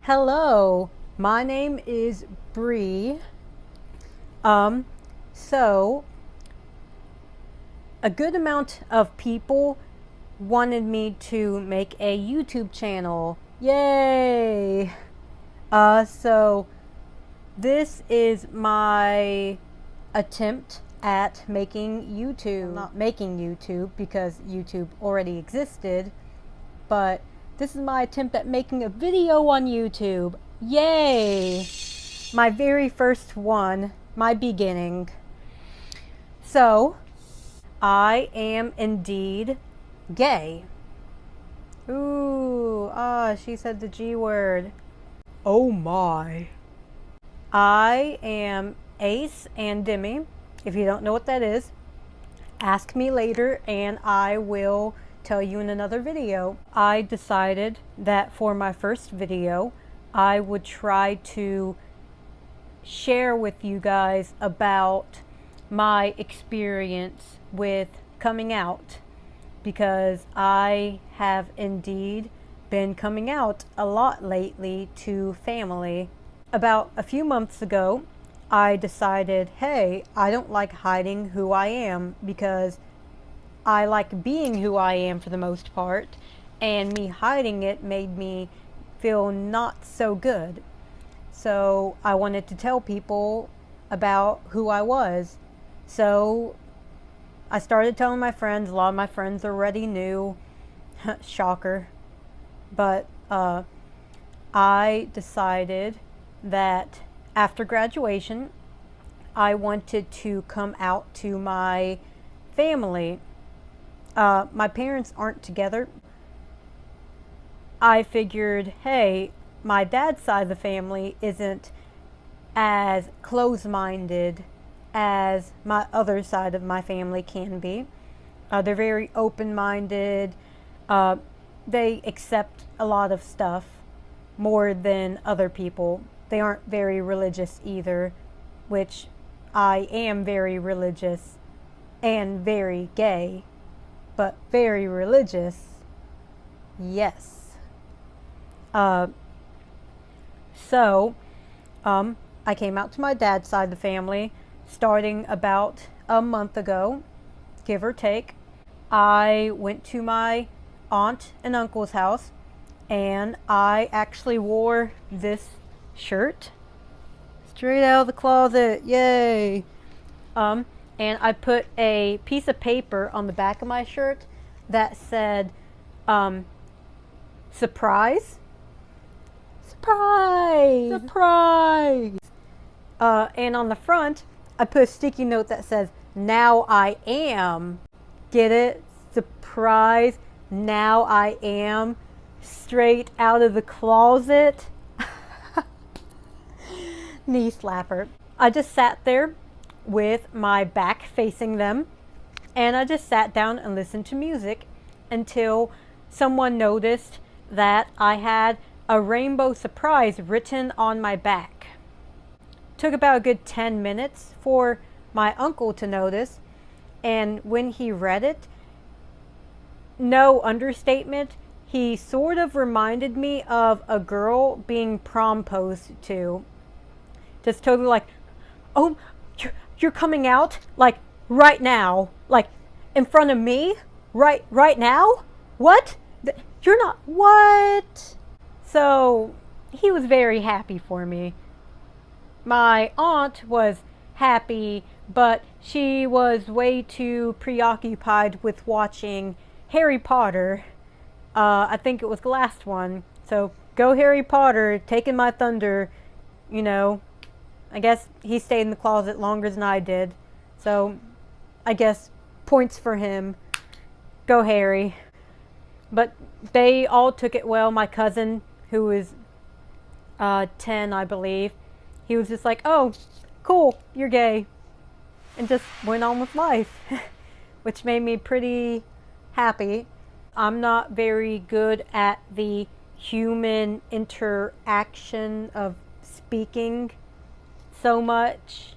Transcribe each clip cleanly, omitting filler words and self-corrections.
Hello, my name is Bree. So a good amount of people wanted me to make a YouTube channel. Yay! So this is my attempt at making YouTube. Well, not making YouTube because YouTube already existed, but this is my attempt at making a video on YouTube. Yay! My very first one, my beginning. So, I am indeed gay. Ooh, she said the G word. Oh my. I am ace and demi. If you don't know what that is, ask me later and I will tell you in another video. I decided that for my first video, I would try to share with you guys about my experience with coming out, because I have indeed been coming out a lot lately to family. About a few months ago, I decided, hey, I don't like hiding who I am because I like being who I am for the most part, and me hiding it made me feel not so good. So I wanted to tell people about who I was. So I started telling my friends. A lot of my friends already knew. Shocker. But I decided that after graduation, I wanted to come out to my family. My parents aren't together. I figured, hey, my dad's side of the family isn't as close-minded as my other side of my family can be. They're very open-minded. They accept a lot of stuff more than other people. They aren't very religious either, which I am very religious and very gay, but very religious, yes. So, I came out to my dad's side of the family starting about a month ago, give or take. I went to my aunt and uncle's house, and I actually wore this shirt straight out of the closet. Yay! And I put a piece of paper on the back of my shirt that said, surprise. Surprise! Surprise! And on the front, I put a sticky note that says, now I am. Get it? Surprise. Now I am. Straight out of the closet. Knee slapper. I just sat there with my back facing them, and I just sat down and listened to music until someone noticed that I had a rainbow surprise written on my back. Took about a good 10 minutes for my uncle to notice, and when he read it, no understatement, he sort of reminded me of a girl being proposed to. Just totally like, oh, you're coming out? Like, right now? Like, in front of me? Right now? What? You're not, what? So, he was very happy for me. My aunt was happy, but she was way too preoccupied with watching Harry Potter. I think it was the last one. So, go Harry Potter, taking my thunder. You know, I guess he stayed in the closet longer than I did. So, I guess points for him. Go Harry. But they all took it well. My cousin, who was 10, I believe, he was just like, oh, cool, you're gay. And just went on with life, which made me pretty happy. I'm not very good at the human interaction of speaking so much.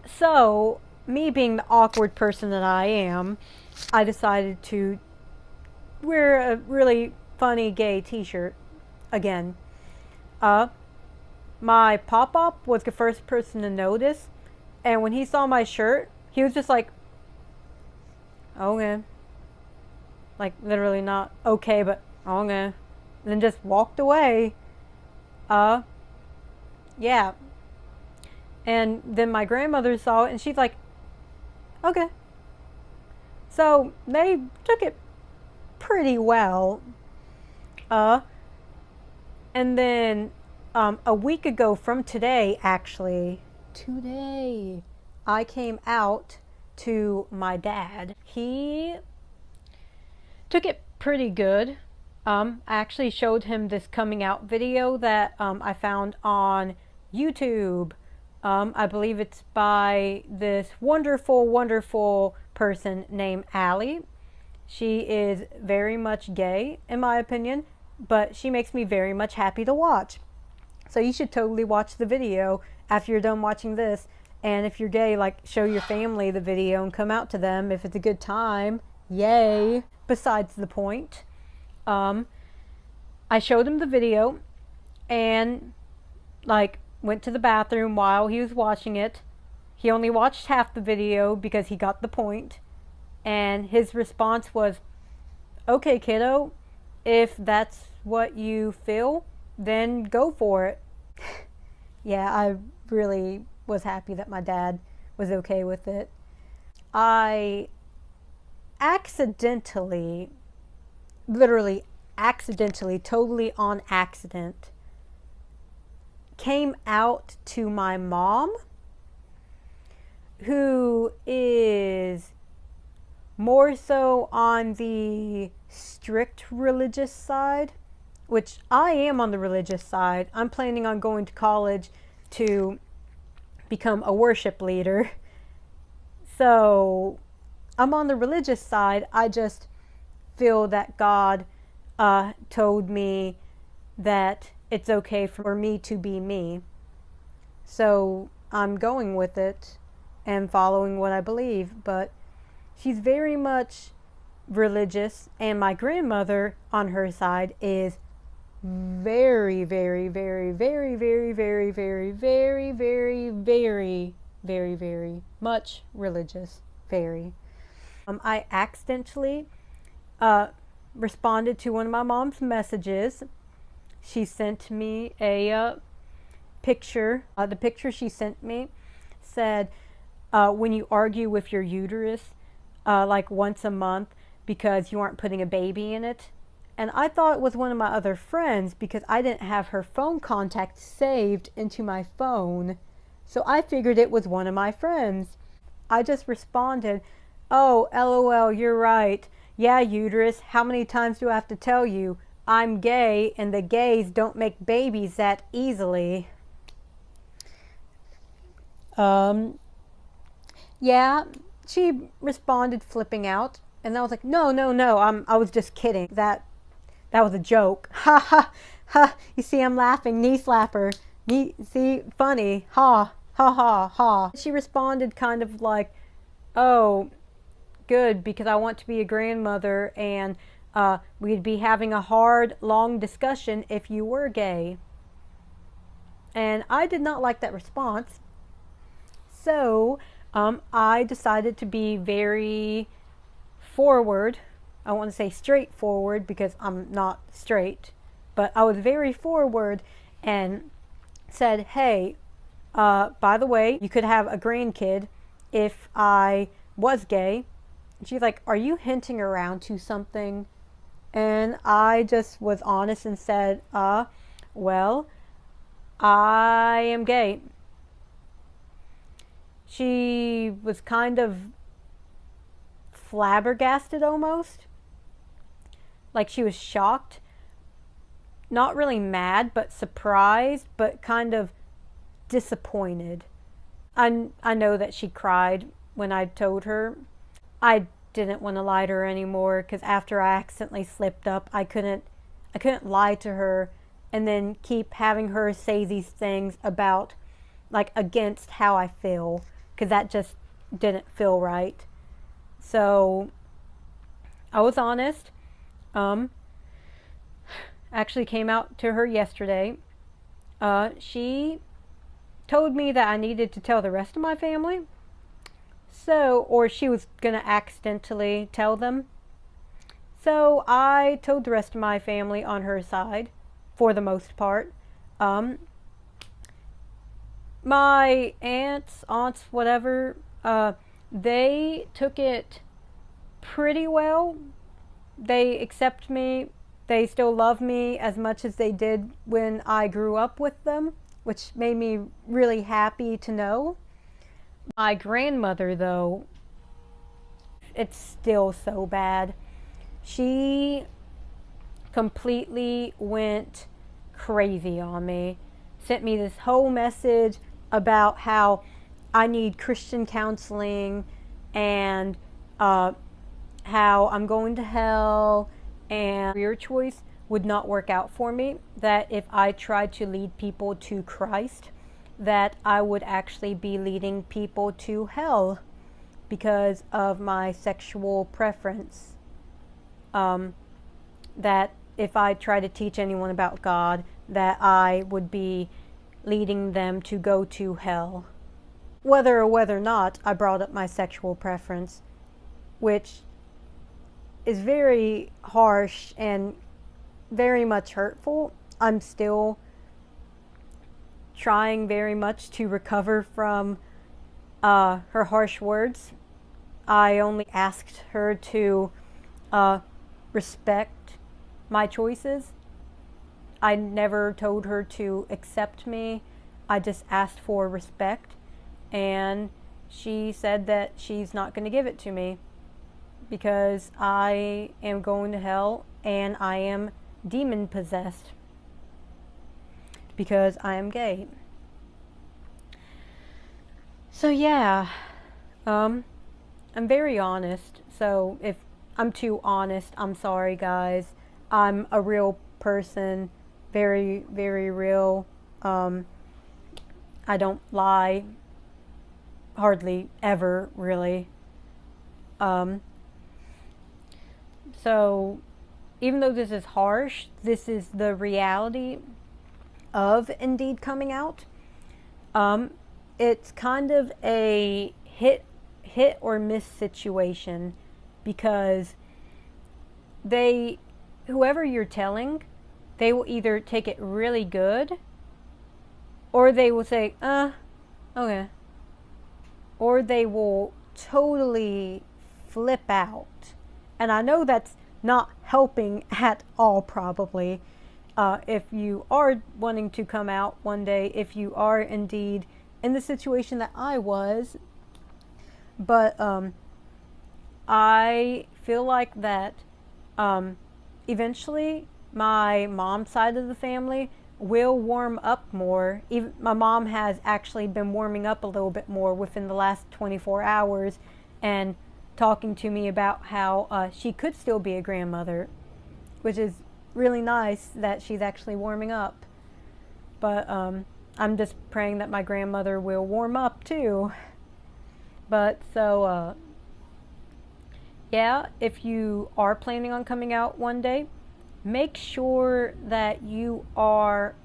So, me being the awkward person that I am, I decided to wear a really funny gay t-shirt again. Uh, my pop-up was the first person to notice, and when he saw my shirt, he was just like, okay. Like, literally not okay, but okay. And then just walked away. Yeah. And then my grandmother saw it, and she's like, okay. So they took it pretty well. And then a week ago from today, actually, I came out to my dad. He took it pretty good. I actually showed him this coming out video that I found on YouTube. I believe it's by this wonderful, wonderful person named Allie. She is very much gay, in my opinion, but she makes me very much happy to watch. So you should totally watch the video after you're done watching this. And if you're gay, like, show your family the video and come out to them if it's a good time. Yay. Besides the point. I showed him the video and, like, went to the bathroom while he was watching it. He only watched half the video because he got the point. And his response was, okay, kiddo, if that's what you feel, then go for it. Yeah, I really was happy that my dad was okay with it. I accidentally, literally accidentally, totally on accident, came out to my mom, who is more so on the strict religious side, which I am on the religious side. I'm planning on going to college to become a worship leader. So I'm on the religious side. I just feel that God told me that it's okay for me to be me. So I'm going with it and following what I believe. But she's very much religious, and my grandmother on her side is very, very, very, very, very, very, very, very, very, very, very, very much religious. Very. I accidentally responded to one of my mom's messages. She sent me a picture. The picture she sent me said, when you argue with your uterus, like once a month because you aren't putting a baby in it. And I thought it was one of my other friends because I didn't have her phone contact saved into my phone. So I figured it was one of my friends. I just responded, oh, LOL, you're right. Yeah, uterus, how many times do I have to tell you? I'm gay, and the gays don't make babies that easily. Yeah, she responded flipping out, and I was like, no, I was just kidding. That was a joke. Ha ha ha. You see, I'm laughing. Knee slapper. See, funny. Ha ha ha ha. She responded kind of like, oh, good, because I want to be a grandmother, and we'd be having a hard, long discussion if you were gay. And I did not like that response. So I decided to be very forward. I want to say straightforward because I'm not straight, but I was very forward and said, hey, by the way, you could have a grandkid if I was gay. And she's like, are you hinting around to something? And I just was honest and said, well, I am gay. She was kind of flabbergasted almost. Like she was shocked. Not really mad, but surprised, but kind of disappointed. I know that she cried when I told her. I didn't want to lie to her anymore because after I accidentally slipped up, I couldn't lie to her and then keep having her say these things about, like, against how I feel, because that just didn't feel right. So I was honest. Actually came out to her yesterday She told me that I needed to tell the rest of my family. So, or she was going to accidentally tell them. So I told the rest of my family on her side, for the most part. Um, my aunts, whatever, they took it pretty well. They accept me. They still love me as much as they did when I grew up with them, which made me really happy to know. My grandmother, though, it's still so bad. She completely went crazy on me. Sent me this whole message about how I need Christian counseling and how I'm going to hell and career choice would not work out for me. That if I tried to lead people to Christ, that I would actually be leading people to hell because of my sexual preference. That if I try to teach anyone about God, that I would be leading them to go to hell. Whether or whether not I brought up my sexual preference, which is very harsh and very much hurtful. I'm still trying very much to recover from her harsh words. I only asked her to respect my choices. I never told her to accept me. I just asked for respect, and she said that she's not going to give it to me because I am going to hell and I am demon possessed because I am gay. So yeah, I'm very honest. So if I'm too honest, I'm sorry, guys. I'm a real person, very, very real. I don't lie, hardly ever, really. So even though this is harsh, this is the reality of Indeed coming out. It's kind of a hit or miss situation because whoever you're telling, they will either take it really good or they will say, okay. Or they will totally flip out. And I know that's not helping at all, probably. If you are wanting to come out one day, if you are indeed in the situation that I was. But I feel like that eventually my mom's side of the family will warm up more. Even my mom has actually been warming up a little bit more within the last 24 hours and talking to me about how she could still be a grandmother, which is really nice that she's actually warming up. But I'm just praying that my grandmother will warm up too. But so yeah, if you are planning on coming out one day, make sure that you are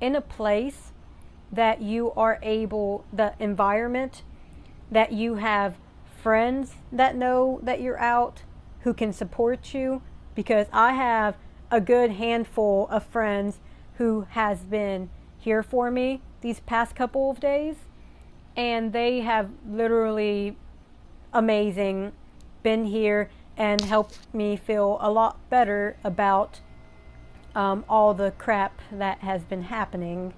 in a place that you are able, the environment, that you have friends that know that you're out who can support you, because I have a good handful of friends who has been here for me these past couple of days, and they have literally amazing been here and helped me feel a lot better about all the crap that has been happening.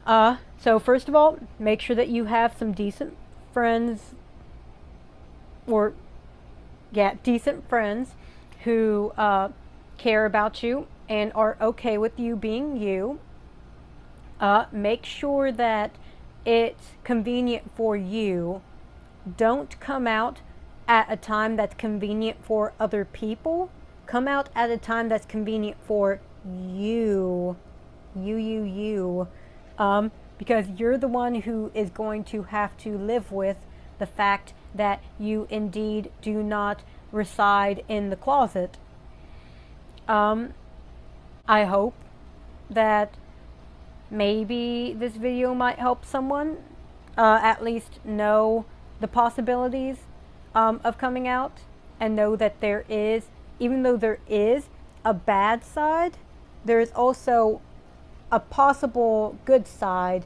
So first of all, make sure that you have some decent friends, or decent friends who care about you and are okay with you being you. Make sure that it's convenient for you. Don't come out at a time that's convenient for other people. Come out at a time that's convenient for you. Because you're the one who is going to have to live with the fact that you indeed do not reside in the closet. I hope that maybe this video might help someone at least know the possibilities of coming out, and know that there is, even though there is a bad side, there is also a possible good side.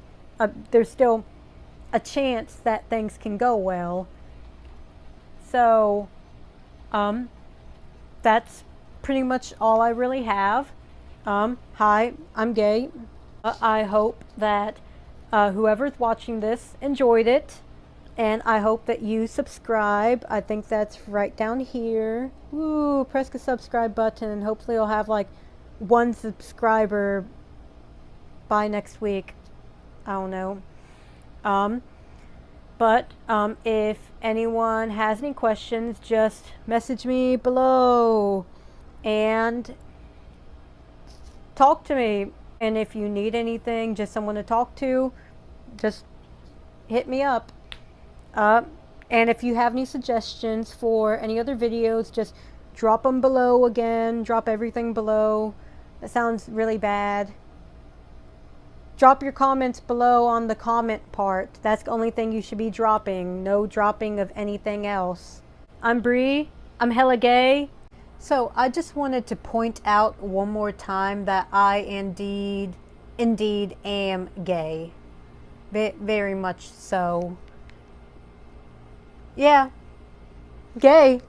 There's still a chance that things can go well. So that's pretty much all I really have. Hi, I'm gay. I hope that whoever's watching this enjoyed it, and I hope that you subscribe. I think that's right down here. Woo, press the subscribe button, and hopefully I'll have like 1 subscriber by next week. I don't know. But if anyone has any questions, just message me below and talk to me. And if you need anything, just someone to talk to, just hit me up. And if you have any suggestions for any other videos, just drop them below again. Drop everything below. That sounds really bad. Drop your comments below on the comment part. That's the only thing you should be dropping. No dropping of anything else. I'm Bree. I'm hella gay. So I just wanted to point out one more time that I indeed am gay. Very much so. Yeah. Gay.